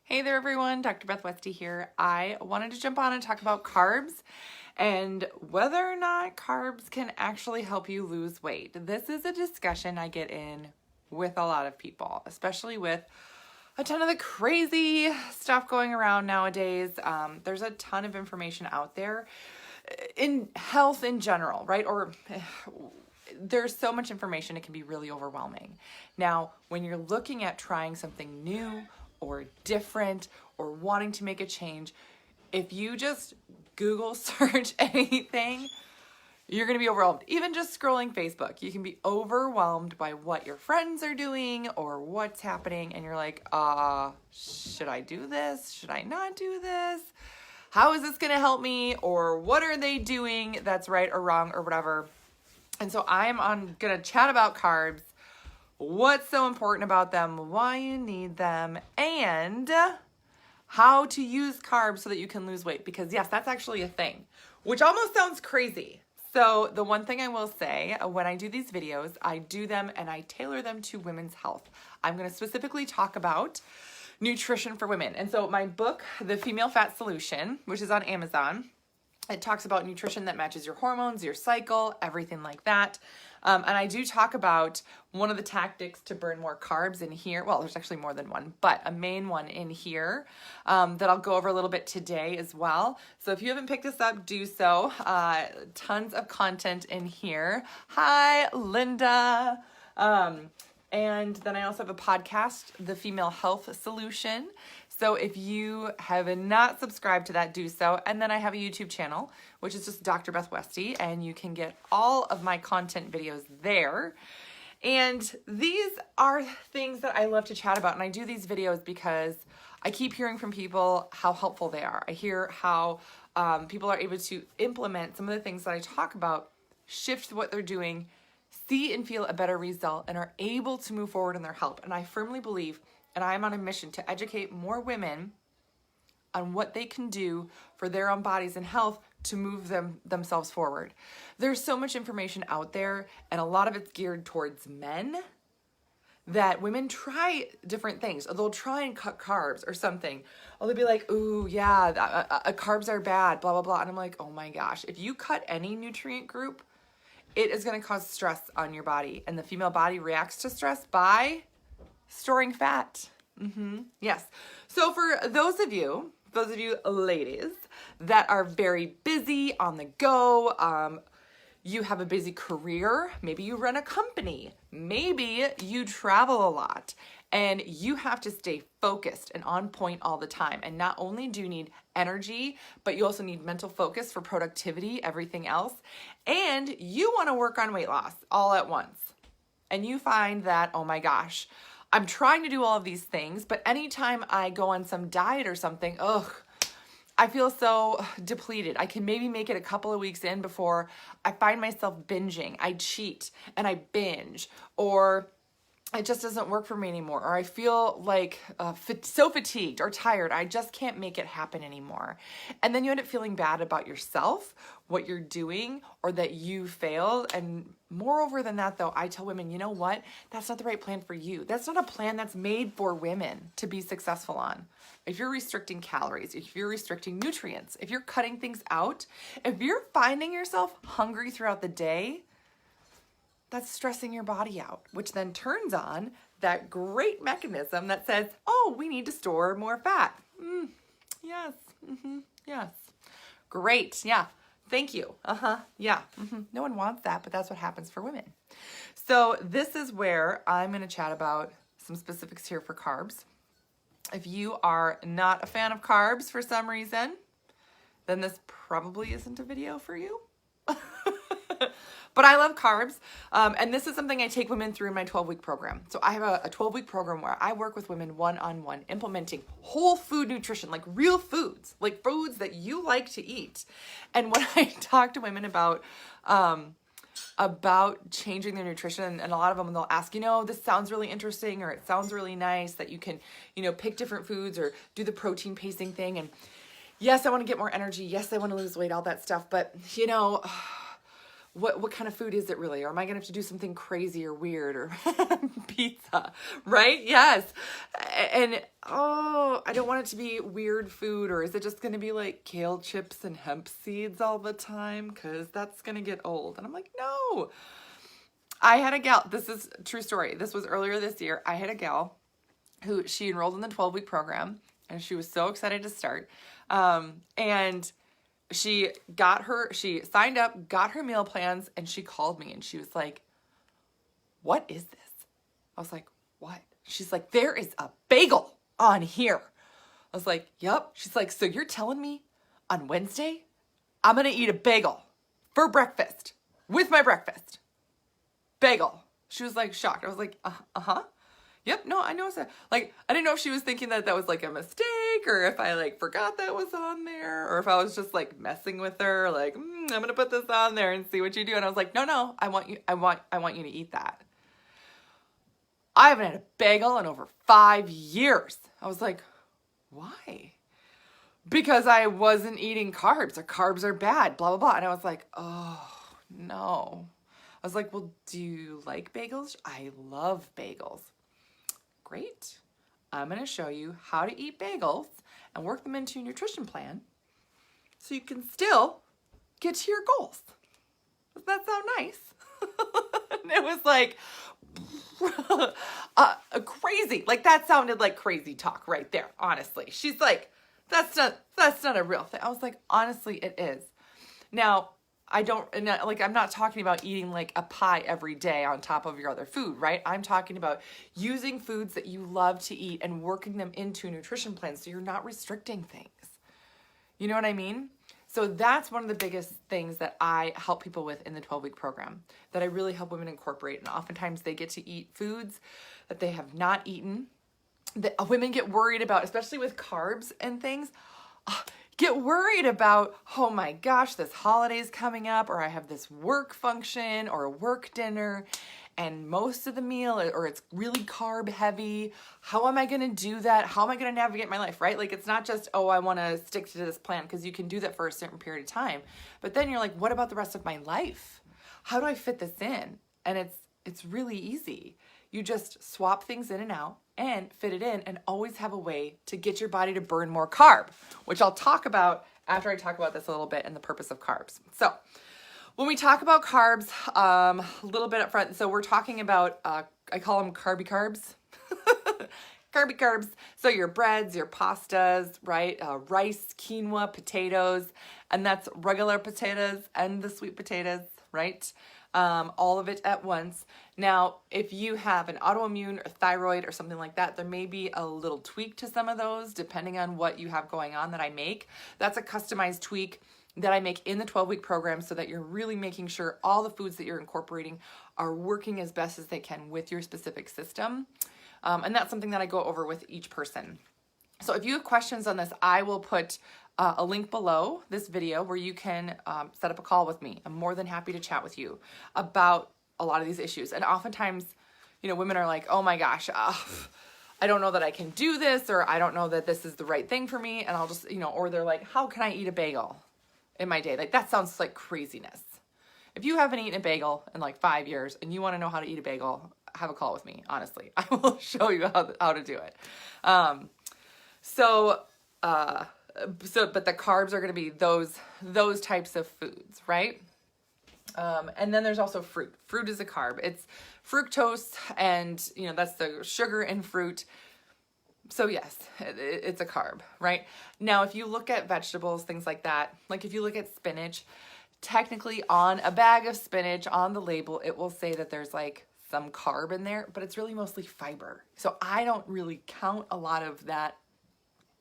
Hey there everyone, Dr. Beth Westy here. I wanted to jump on and talk about carbs and whether or not carbs can actually help you lose weight. This is a discussion I get in with a lot of people, especially with a ton of the crazy stuff going around nowadays. There's a ton of information out there in health in general, right? Or there's so much information, it can be really overwhelming. Now, when you're looking at trying something new or different or wanting to make a change, if you just Google search anything, you're going to be overwhelmed. Even just scrolling Facebook, you can be overwhelmed by what your friends are doing or what's happening. And you're like, should I do this? Should I not do this? How is this going to help me? Or what are they doing that's right or wrong or whatever? And so I'm going to chat about carbs, what's so important about them, why you need them, and how to use carbs so that you can lose weight. Because yes, that's actually a thing, which almost sounds crazy. So the one thing I will say, when I do these videos, I do them and I tailor them to women's health. I'm going to specifically talk about nutrition for women. And so my book, The Female Fat Solution, which is on Amazon, it talks about nutrition that matches your hormones, your cycle, everything like that. And I do talk about one of the tactics to burn more carbs in here. Well, there's actually more than one, but a main one in here that I'll go over a little bit today as well. So if you haven't picked this up, do so. Tons of content in here. Hi, Linda. And then I also have a podcast, The Female Health Solution. So if you have not subscribed to that, do so. And then I have a YouTube channel, which is just Dr. Beth Westy, and you can get all of my content videos there. And these are things that I love to chat about. And I do these videos because I keep hearing from people how helpful they are. I hear how people are able to implement some of the things that I talk about, shift what they're doing, see and feel a better result, and are able to move forward in their health. And I firmly believe, and I'm on a mission to educate more women on what they can do for their own bodies and health to move themselves forward. There's so much information out there, and a lot of it's geared towards men, that women try different things. They'll try and cut carbs or something. Or they'll be like, ooh, yeah, carbs are bad, blah, blah, blah. And I'm like, oh my gosh, if you cut any nutrient group, it is going to cause stress on your body. And the female body reacts to stress by storing fat. Yes. So for those of you ladies that are very busy, on the go, you have a busy career, maybe you run a company, maybe you travel a lot, and you have to stay focused and on point all the time. And not only do you need energy, but you also need mental focus for productivity, everything else. And you want to work on weight loss all at once. And you find that, oh my gosh, I'm trying to do all of these things, but anytime I go on some diet or something, I feel so depleted. I can maybe make it a couple of weeks in before I find myself binging. I cheat and I binge, or it just doesn't work for me anymore, or I feel like so fatigued or tired, I just can't make it happen anymore. And then you end up feeling bad about yourself, what you're doing, or that you failed. And moreover than that, though, I tell women, you know what? That's not the right plan for you. That's not a plan that's made for women to be successful on. If you're restricting calories, if you're restricting nutrients, if you're cutting things out, if you're finding yourself hungry throughout the day, that's stressing your body out, which then turns on that great mechanism that says, oh, we need to store more fat. Yes. Yes. Great. Yeah. Thank you. Yeah. No one wants that, but that's what happens for women. So this is where I'm going to chat about some specifics here for carbs. If you are not a fan of carbs for some reason, then this probably isn't a video for you. But I love carbs, and this is something I take women through in my 12-week program. So I have a 12-week program where I work with women one-on-one, implementing whole food nutrition, like real foods, like foods that you like to eat. And when I talk to women about changing their nutrition, and a lot of them, they'll ask, this sounds really interesting, or it sounds really nice that you can, pick different foods or do the protein pacing thing. And yes, I want to get more energy. Yes, I want to lose weight, all that stuff. But, what kind of food is it really? Or am I going to have to do something crazy or weird or pizza, right? Yes. And, oh, I don't want it to be weird food. Or is it just going to be like kale chips and hemp seeds all the time? Because that's going to get old. And I'm like, no. I had a gal, this is a true story. This was earlier this year. I had a gal who she enrolled in the 12-week program and she was so excited to start. And she signed up, got her meal plans, and she called me and she was like, what is this? I was like, what? She's like, there is a bagel on here. I was like, yep. She's like, so you're telling me on Wednesday, I'm going to eat a bagel for breakfast with my breakfast. Bagel. She was like shocked. I was like, uh-huh. Yep, no, I know. Like, I didn't know if she was thinking that was like a mistake or if I like forgot that was on there or if I was just like messing with her, like, I'm going to put this on there and see what you do. And I was like, no, I want you to eat that. I haven't had a bagel in over 5 years. I was like, why? Because I wasn't eating carbs or carbs are bad, blah, blah, blah. And I was like, oh, no. I was like, well, do you like bagels? I love bagels. Great. I'm going to show you how to eat bagels and work them into your nutrition plan so you can still get to your goals. Does that sound nice? And it was like crazy. Like that sounded like crazy talk right there, honestly. She's like, that's not a real thing. I was like, honestly, it is. Now, I'm not talking about eating like a pie every day on top of your other food, right? I'm talking about using foods that you love to eat and working them into a nutrition plan so you're not restricting things. You know what I mean? So that's one of the biggest things that I help people with in the 12-week program that I really help women incorporate. And oftentimes they get to eat foods that they have not eaten, that women get worried about, especially with carbs and things. Get worried about, oh my gosh, this holiday's coming up, or I have this work function or a work dinner, and most of the meal, or it's really carb heavy. How am I going to do that? How am I going to navigate my life, right? Like, it's not just, oh, I want to stick to this plan, because you can do that for a certain period of time. But then you're like, what about the rest of my life? How do I fit this in? And it's really easy. You just swap things in and out and fit it in and always have a way to get your body to burn more carb, which I'll talk about after I talk about this a little bit and the purpose of carbs. So when we talk about carbs, a little bit up front, so we're talking about, I call them carby carbs. Carby carbs. So your breads, your pastas, right? Rice, quinoa, potatoes, and that's regular potatoes and the sweet potatoes, right? All of it at once. Now, if you have an autoimmune or thyroid or something like that, there may be a little tweak to some of those depending on what you have going on that I make. That's a customized tweak that I make in the 12-week program so that you're really making sure all the foods that you're incorporating are working as best as they can with your specific system. And that's something that I go over with each person. So if you have questions on this, I will put a link below this video where you can set up a call with me. I'm more than happy to chat with you about a lot of these issues. And oftentimes, women are like, oh my gosh, I don't know that I can do this, or I don't know that this is the right thing for me. And I'll just, or they're like, how can I eat a bagel in my day? Like, that sounds like craziness. If you haven't eaten a bagel in like 5 years and you want to know how to eat a bagel, have a call with me, honestly. I will show you how to do it. But the carbs are going to be those types of foods, right? And then there's also fruit. Fruit is a carb. It's fructose, and that's the sugar in fruit. So yes, it's a carb, right? Now, if you look at vegetables, things like that, like if you look at spinach, technically on a bag of spinach on the label, it will say that there's like some carb in there, but it's really mostly fiber. So I don't really count a lot of that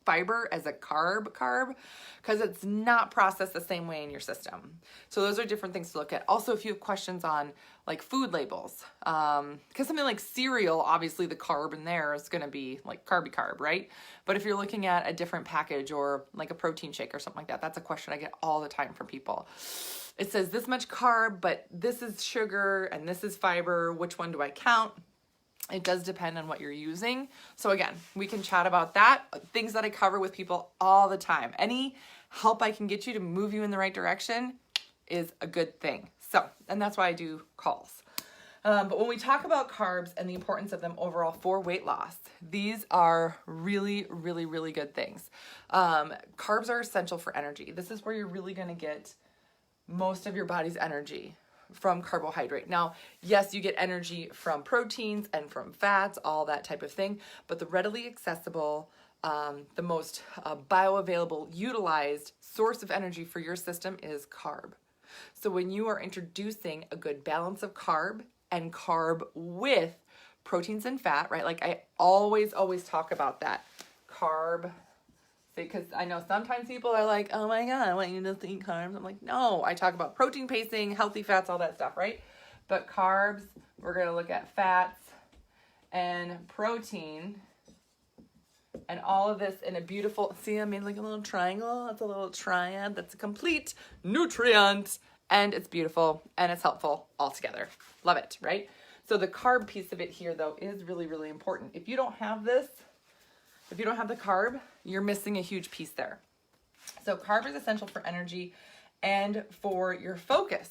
fiber as a carb because it's not processed the same way in your system. So those are different things to look at. Also, if you have questions on like food labels, because something like cereal, obviously the carb in there is going to be like carb, right? But if you're looking at a different package or like a protein shake or something like that, that's a question I get all the time from people. It says this much carb, but this is sugar and this is fiber. Which one do I count? It does depend on what you're using. So again, we can chat about that. Things that I cover with people all the time. Any help I can get you to move you in the right direction is a good thing. So, and that's why I do calls. But when we talk about carbs and the importance of them overall for weight loss, these are really, really, really good things. Carbs are essential for energy. This is where you're really going to get most of your body's energy from carbohydrate. Now, yes, you get energy from proteins and from fats, all that type of thing, but the readily accessible, the most bioavailable, utilized source of energy for your system is carb. So when you are introducing a good balance of carb and carb with proteins and fat, right? Like I always talk about that. Carb, because I know sometimes people are like, oh my God, I want you to eat carbs. I'm like, no, I talk about protein pacing, healthy fats, all that stuff, right? But carbs, we're going to look at fats and protein and all of this in a beautiful, see, I made like a little triangle. That's a little triad. That's a complete nutrient. And it's beautiful and it's helpful all together. Love it, right? So the carb piece of it here, though, is really, really important. If you don't have this, if you don't have the carb, you're missing a huge piece there. So carb is essential for energy and for your focus.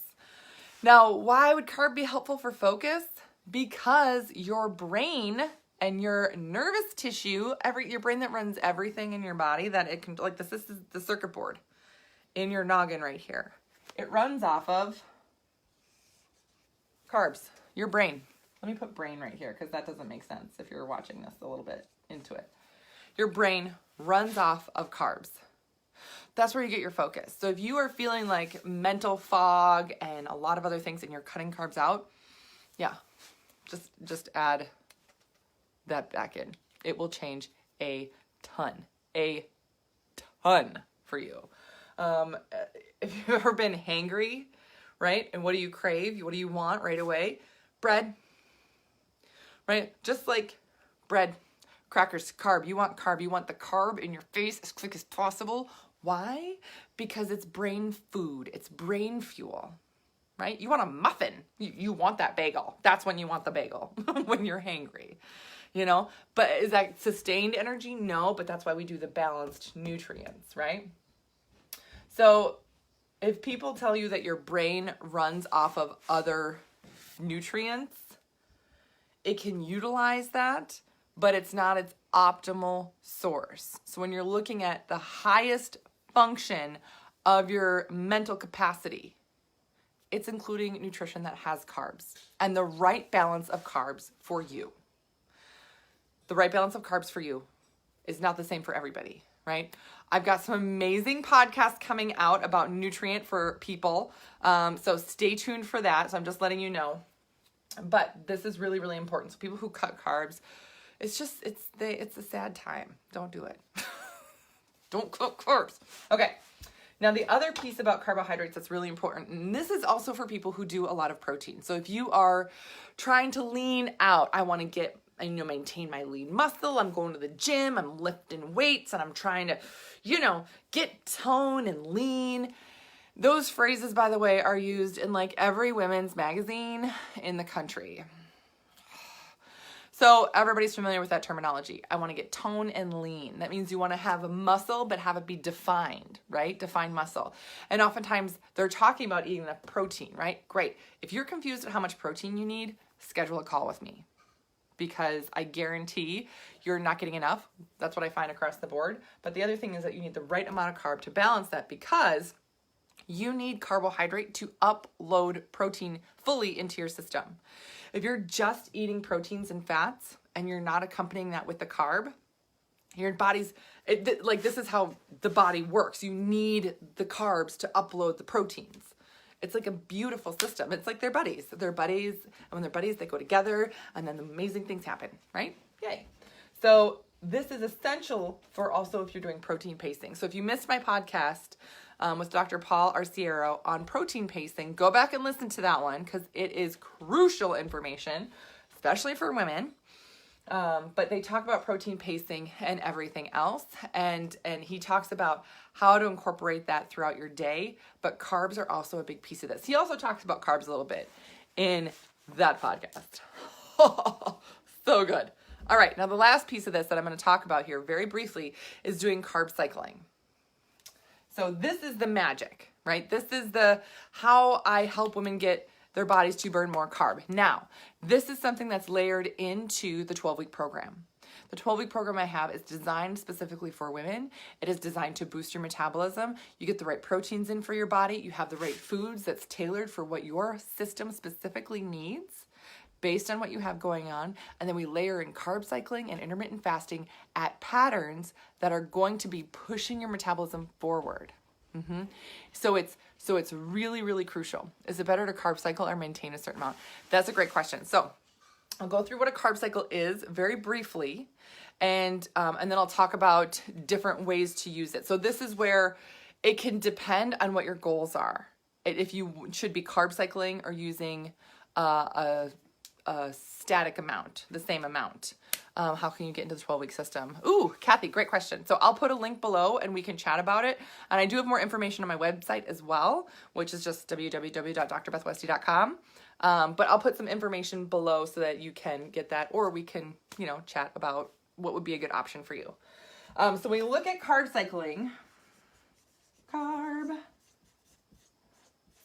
Now, why would carb be helpful for focus? Because your brain and your nervous tissue, your brain that runs everything in your body, that it can, like this is the circuit board in your noggin right here. It runs off of carbs, your brain. Let me put brain right here because that doesn't make sense if you're watching this a little bit into it. Your brain runs off of carbs. That's where you get your focus. So if you are feeling like mental fog and a lot of other things and you're cutting carbs out, yeah, just add that back in. It will change a ton for you. If you've ever been hangry, right? And what do you crave? What do you want right away? Bread, right? Just like bread, crackers, carb. You want carb. You want the carb in your face as quick as possible. Why? Because it's brain food. It's brain fuel, right? You want a muffin. You want that bagel. That's when you want the bagel, when you're hangry, you know? But is that sustained energy? No, but that's why we do the balanced nutrients, right? So if people tell you that your brain runs off of other nutrients, it can utilize that, but it's not its optimal source. So when you're looking at the highest function of your mental capacity, it's including nutrition that has carbs and the right balance of carbs for you. The right balance of carbs for you is not the same for everybody, right? I've got some amazing podcasts coming out about nutrient for people. So stay tuned for that. So I'm just letting you know. But this is really, really important. So people who cut carbs, it's a sad time. Don't do it. Don't cut carbs. Okay. Now the other piece about carbohydrates that's really important, and this is also for people who do a lot of protein. So if you are trying to lean out, I want to get, maintain my lean muscle. I'm going to the gym, I'm lifting weights, and I'm trying to, get tone and lean. Those phrases, by the way, are used in like every women's magazine in the country. So everybody's familiar with that terminology. I want to get tone and lean. That means you want to have a muscle, but have it be defined, right? Defined muscle. And oftentimes they're talking about eating enough protein, right? Great. If you're confused at how much protein you need, schedule a call with me, because I guarantee you're not getting enough. That's what I find across the board. But the other thing is that you need the right amount of carb to balance that, because you need carbohydrate to upload protein fully into your system. If you're just eating proteins and fats and you're not accompanying that with the carb, your body's, this is how the body works. You need the carbs to upload the proteins. It's like a beautiful system. It's like they're buddies. They're buddies, and when they're buddies, they go together, and then amazing things happen, right? Yay. So this is essential for also if you're doing protein pacing. So if you missed my podcast with Dr. Paul Arciero on protein pacing, go back and listen to that one, because it is crucial information, especially for women. But they talk about protein pacing and everything else. And he talks about how to incorporate that throughout your day. But carbs are also a big piece of this. He also talks about carbs a little bit in that podcast. So good. All right. Now the last piece of this that I'm going to talk about here very briefly is doing carb cycling. So this is the magic, right? This is how I help women get their bodies to burn more carb. Now, this is something that's layered into the 12-week program. The 12-week program I have is designed specifically for women. It is designed to boost your metabolism. You get the right proteins in for your body. You have the right foods that's tailored for what your system specifically needs based on what you have going on. And then we layer in carb cycling and intermittent fasting at patterns that are going to be pushing your metabolism forward. So it's really, really crucial. Is it better to carb cycle or maintain a certain amount? That's a great question. So I'll go through what a carb cycle is very briefly, and then I'll talk about different ways to use it. So this is where it can depend on what your goals are. If you should be carb cycling or using a static amount, the same amount. How can you get into the 12-week system? Ooh, Kathy, great question. So I'll put a link below and we can chat about it. And I do have more information on my website as well, which is just www.drbethwesty.com. But I'll put some information below so that you can get that, or we can, chat about what would be a good option for you. So when you look at carb cycling, carb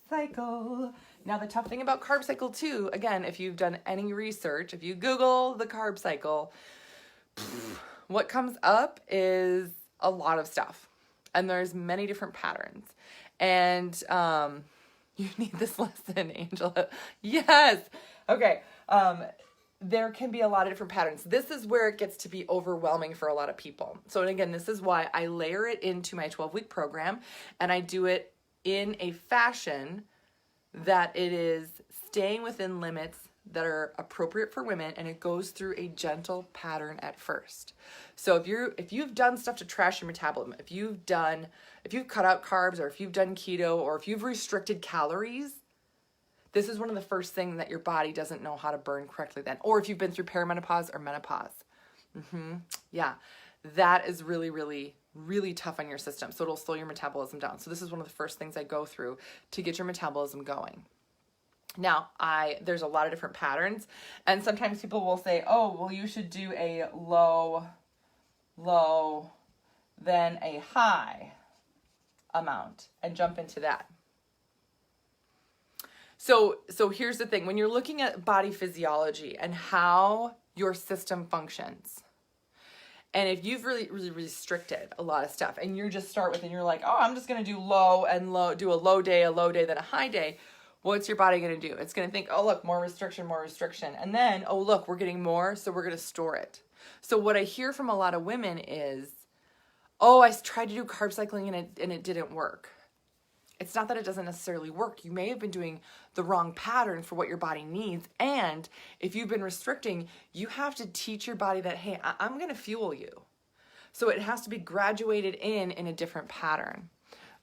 cycle. Now, the tough thing about carb cycle too, again, if you've done any research, if you Google the carb cycle, what comes up is a lot of stuff. And there's many different patterns. And you need this lesson, Angela. Yes. Okay. There can be a lot of different patterns. This is where it gets to be overwhelming for a lot of people. So, and again, this is why I layer it into my 12-week program, and I do it in a fashion that it is staying within limits that are appropriate for women, and it goes through a gentle pattern at first. So if you've done stuff to trash your metabolism, if you've cut out carbs, or if you've done keto, or if you've restricted calories, this is one of the first things that your body doesn't know how to burn correctly then. Or if you've been through perimenopause or menopause. Yeah, that is really, really, really tough on your system. So it'll slow your metabolism down. So this is one of the first things I go through to get your metabolism going. Now, there's a lot of different patterns. And sometimes people will say, oh, well, you should do a low, then a high amount and jump into that. So here's the thing. When you're looking at body physiology and how your system functions, and if you've really, really restricted a lot of stuff, and you just start with, and you're like, oh, I'm just going to do low, do a low day, then a high day. What's your body going to do? It's going to think, oh, look, more restriction. And then, oh, look, we're getting more, so we're going to store it. So what I hear from a lot of women is, oh, I tried to do carb cycling and it didn't work. It's not that it doesn't necessarily work. You may have been doing the wrong pattern for what your body needs. And if you've been restricting, you have to teach your body that, hey, I'm going to fuel you. So it has to be graduated in a different pattern.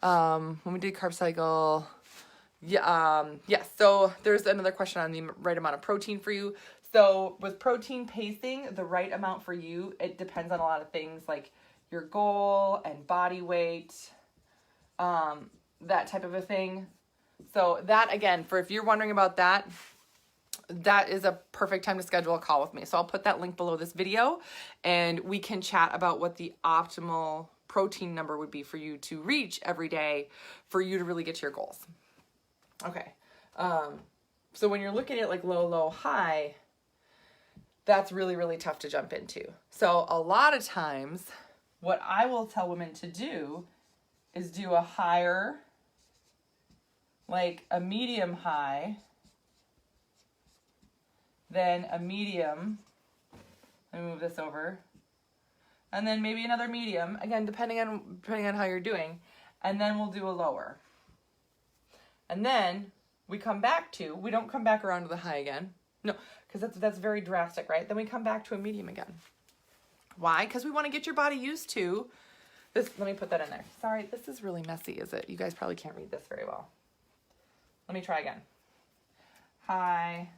When we did carb cycle, yes. So there's another question on the right amount of protein for you. So with protein pacing, the right amount for you, it depends on a lot of things like your goal and body weight, that type of a thing. So that, again, if you're wondering about that, that is a perfect time to schedule a call with me. So I'll put that link below this video, and we can chat about what the optimal protein number would be for you to reach every day for you to really get to your goals. Okay. So when you're looking at like low, high, that's really, really tough to jump into. So a lot of times what I will tell women to do is do a higher, like a medium high, then a medium, let me move this over, and then maybe another medium, again, depending on how you're doing, and then we'll do a lower. And then we don't come back around to the high again. No, because that's very drastic, right? Then we come back to a medium again. Why? Because we want to get your body used to this. Let me put that in there. Sorry, this is really messy, is it? You guys probably can't read this very well. Let me try again. High,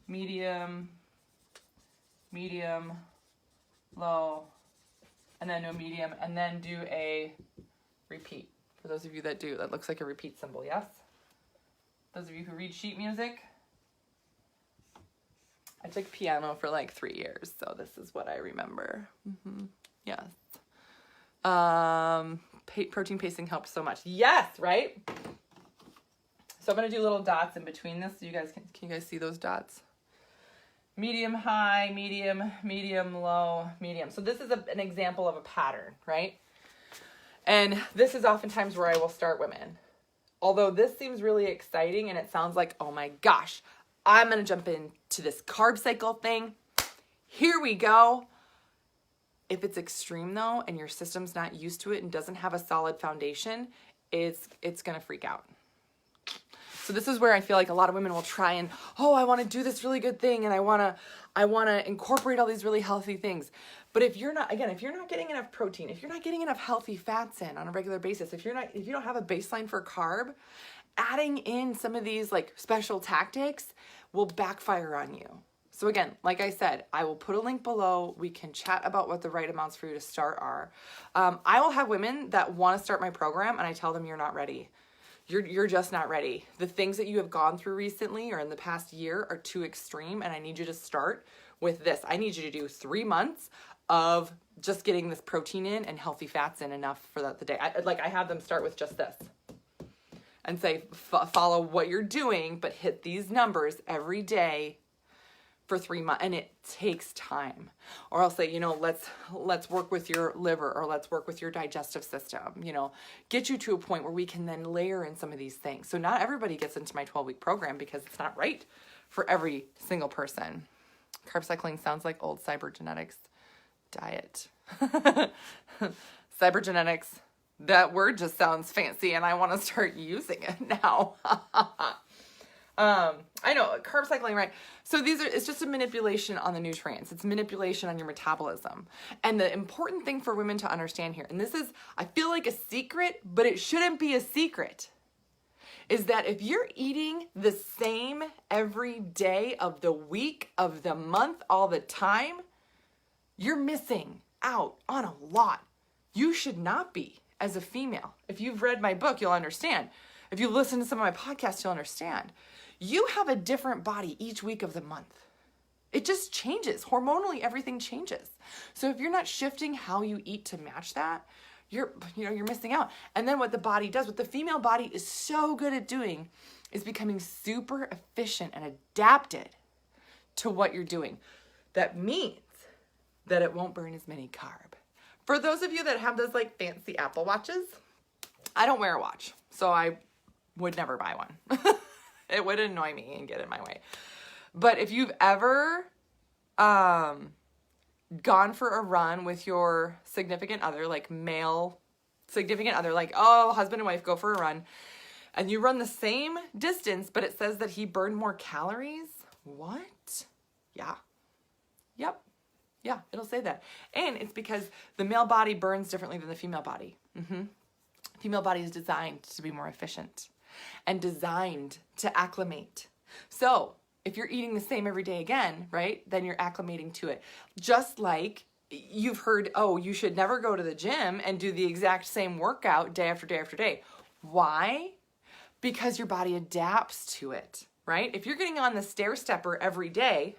medium, low, and then no medium, and then do a repeat. For those of you that do, that looks like a repeat symbol, yes? Those of you who read sheet music, I took piano for like 3 years, so this is what I remember. Yes. protein pacing helps so much. Yes, right? So I'm going to do little dots in between this. So you guys, can you guys see those dots? Medium, high, medium, medium, low, medium. So this is an example of a pattern, right? And this is oftentimes where I will start women. Although this seems really exciting and it sounds like, oh my gosh, I'm going to jump into this carb cycle thing. Here we go. If it's extreme though, and your system's not used to it and doesn't have a solid foundation, it's going to freak out. So this is where I feel like a lot of women will try and, oh, I want to do this really good thing and I want to incorporate all these really healthy things. But if you're not getting enough protein, if you're not getting enough healthy fats in on a regular basis, if you don't have a baseline for carb, adding in some of these like special tactics will backfire on you. So again, like I said, I will put a link below. We can chat about what the right amounts for you to start are. I will have women that want to start my program and I tell them you're not ready. You're just not ready. The things that you have gone through recently or in the past year are too extreme and I need you to start with this. I need you to do 3 months of just getting this protein in and healthy fats in enough for the day. I have them start with just this and say, follow what you're doing, but hit these numbers every day for 3 months, and it takes time. Or I'll say, let's work with your liver or let's work with your digestive system, get you to a point where we can then layer in some of these things. So not everybody gets into my 12-week program because it's not right for every single person. Carb cycling sounds like old cybergenetics diet. Cybergenetics, that word just sounds fancy and I want to start using it now. I know, carb cycling, right? So it's just a manipulation on the nutrients. It's manipulation on your metabolism. And the important thing for women to understand here, and this is, I feel like a secret, but it shouldn't be a secret, is that if you're eating the same every day of the week, of the month, all the time, you're missing out on a lot. You should not be as a female. If you've read my book, you'll understand. If you listen to some of my podcasts, you'll understand. You have a different body each week of the month. It just changes. Hormonally, everything changes. So if you're not shifting how you eat to match that, you're missing out. And then what the body does, what the female body is so good at doing, is becoming super efficient and adapted to what you're doing. That means that it won't burn as many carb. For those of you that have those like fancy Apple Watches, I don't wear a watch, so I would never buy one. It would annoy me and get in my way. But if you've ever gone for a run with your significant other, like male significant other, like, oh, husband and wife go for a run, and you run the same distance, but it says that he burned more calories. What? Yeah. Yep. Yeah, it'll say that. And it's because the male body burns differently than the female body. Female body is designed to be more efficient and designed to acclimate. So if you're eating the same every day again, right, then you're acclimating to it. Just like you've heard, oh, you should never go to the gym and do the exact same workout day after day after day. Why? Because your body adapts to it, right? If you're getting on the stair stepper every day,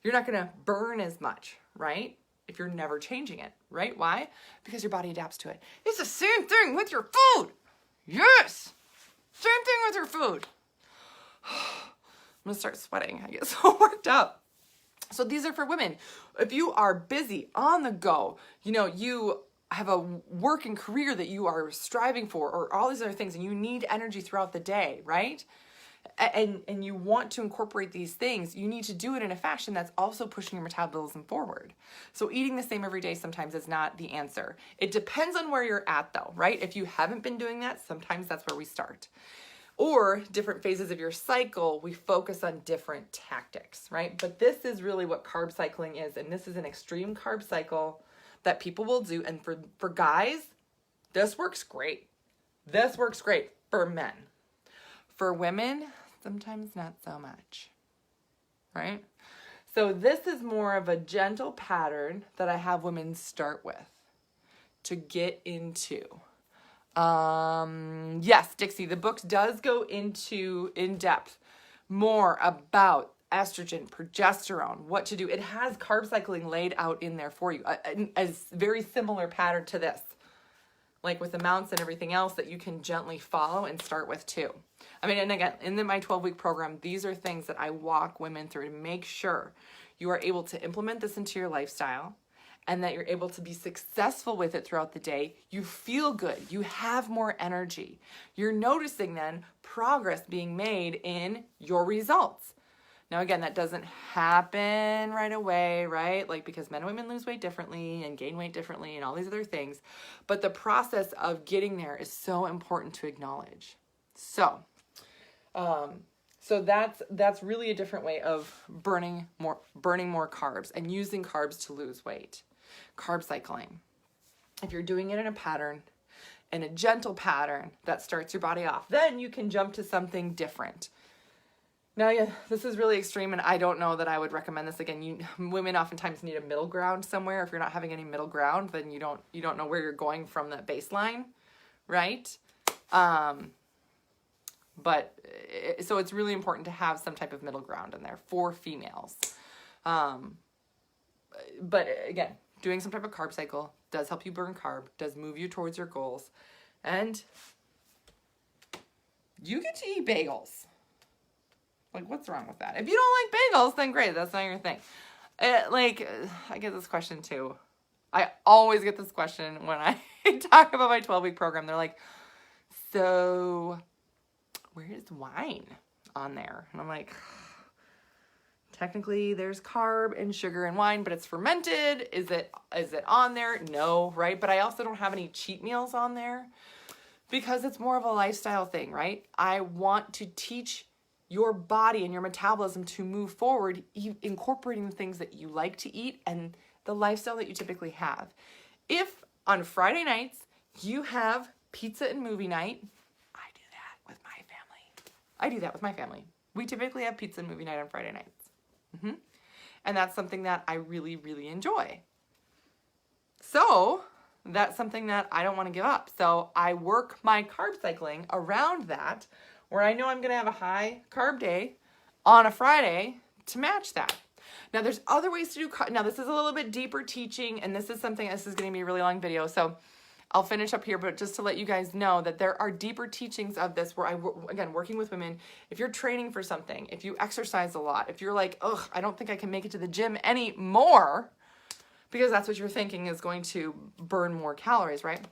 you're not going to burn as much, right? If you're never changing it, right? Why? Because your body adapts to it. It's the same thing with your food. Yes. Same thing with your food. I'm going to start sweating. I get so worked up. So these are for women. If you are busy, on the go, you have a work and career that you are striving for, or all these other things, and you need energy throughout the day, right? And you want to incorporate these things, you need to do it in a fashion that's also pushing your metabolism forward. So eating the same every day sometimes is not the answer. It depends on where you're at though, right? If you haven't been doing that, sometimes that's where we start. Or different phases of your cycle, we focus on different tactics, right? But this is really what carb cycling is. And this is an extreme carb cycle that people will do. And for guys, this works great. This works great for men. For women, sometimes not so much, right? So this is more of a gentle pattern that I have women start with to get into. Yes, Dixie, the book does go into in depth more about estrogen, progesterone, what to do. It has carb cycling laid out in there for you, as very similar pattern to this. like with amounts and everything else that you can gently follow and start with too. I mean, and again, in my 12-week program, these are things that I walk women through to make sure you are able to implement this into your lifestyle and that you're able to be successful with it throughout the day. You feel good. You have more energy. You're noticing then progress being made in your results. Now, again, that doesn't happen right away, right? Like, because men and women lose weight differently and gain weight differently and all these other things. But the process of getting there is so important to acknowledge. So that's really a different way of burning more carbs and using carbs to lose weight. Carb cycling. If you're doing it in a pattern, in a gentle pattern that starts your body off, then you can jump to something different. Now, yeah, this is really extreme, and I don't know that I would recommend this. Again, women oftentimes need a middle ground somewhere. If you're not having any middle ground, then you don't know where you're going from that baseline, right? So it's really important to have some type of middle ground in there for females. But again, doing some type of carb cycle does help you burn carb, does move you towards your goals, and you get to eat bagels. Like, what's wrong with that? If you don't like bagels, then great, that's not your thing. I get this question too. I always get this question when I talk about my 12-week program. They're like, so where is wine on there? And I'm like, technically there's carb and sugar and wine, but it's fermented. Is it on there? No, right? But I also don't have any cheat meals on there because it's more of a lifestyle thing, right? I want to teach your body and your metabolism to move forward, incorporating the things that you like to eat and the lifestyle that you typically have. If on Friday nights you have pizza and movie night, I do that with my family. We typically have pizza and movie night on Friday nights. And that's something that I really, really enjoy. So that's something that I don't want to give up. So I work my carb cycling around that, where I know I'm going to have a high carb day on a Friday to match that. Now, there's other ways to do now this is a little bit deeper teaching, and this is going to be a really long video, so I'll finish up here, but just to let you guys know that there are deeper teachings of this where again, working with women, if you're training for something, if you exercise a lot, if you're like, ugh, I don't think I can make it to the gym anymore, because that's what you're thinking is going to burn more calories, right?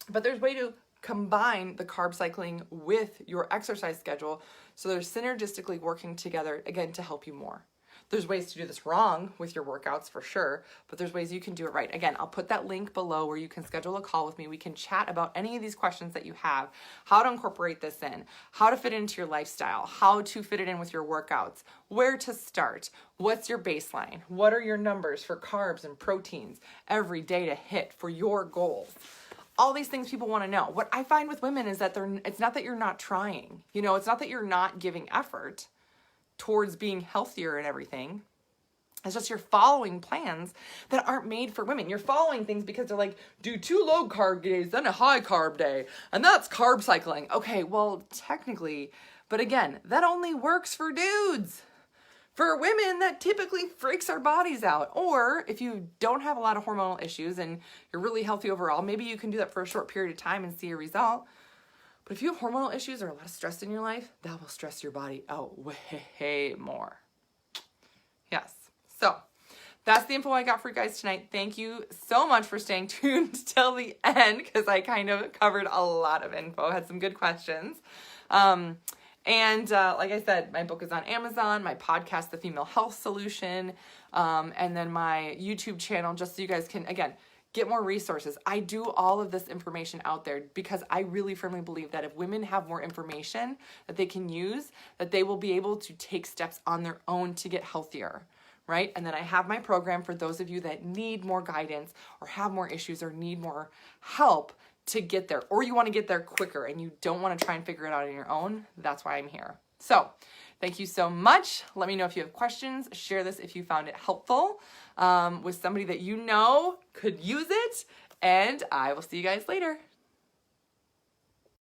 But there's a way to combine the carb cycling with your exercise schedule so they're synergistically working together, again, to help you more. There's ways to do this wrong with your workouts for sure, but there's ways you can do it right. Again, I'll put that link below where you can schedule a call with me. We can chat about any of these questions that you have, how to incorporate this in, how to fit it into your lifestyle, how to fit it in with your workouts, where to start, what's your baseline, what are your numbers for carbs and proteins every day to hit for your goals. All these things people want to know. What I find with women is that it's not that you're not trying. It's not that you're not giving effort towards being healthier and everything. It's just you're following plans that aren't made for women. You're following things because they're like, do 2 low carb days, then a high carb day, and that's carb cycling. Okay, well, technically, but again, that only works for dudes. For women, that typically freaks our bodies out. Or if you don't have a lot of hormonal issues and you're really healthy overall, maybe you can do that for a short period of time and see a result. But if you have hormonal issues or a lot of stress in your life, that will stress your body out way more. Yes. So that's the info I got for you guys tonight. Thank you so much for staying tuned till the end because I kind of covered a lot of info, had some good questions. And like I said, my book is on Amazon, my podcast, The Female Health Solution, and then my YouTube channel, just so you guys can, again, get more resources. I do all of this information out there because I really firmly believe that if women have more information that they can use, that they will be able to take steps on their own to get healthier, right? And then I have my program for those of you that need more guidance or have more issues or need more help to get there, or you want to get there quicker and you don't want to try and figure it out on your own. That's why I'm here. So thank you so much. Let me know if you have questions. Share this if you found it helpful with somebody that you know could use it. And I will see you guys later.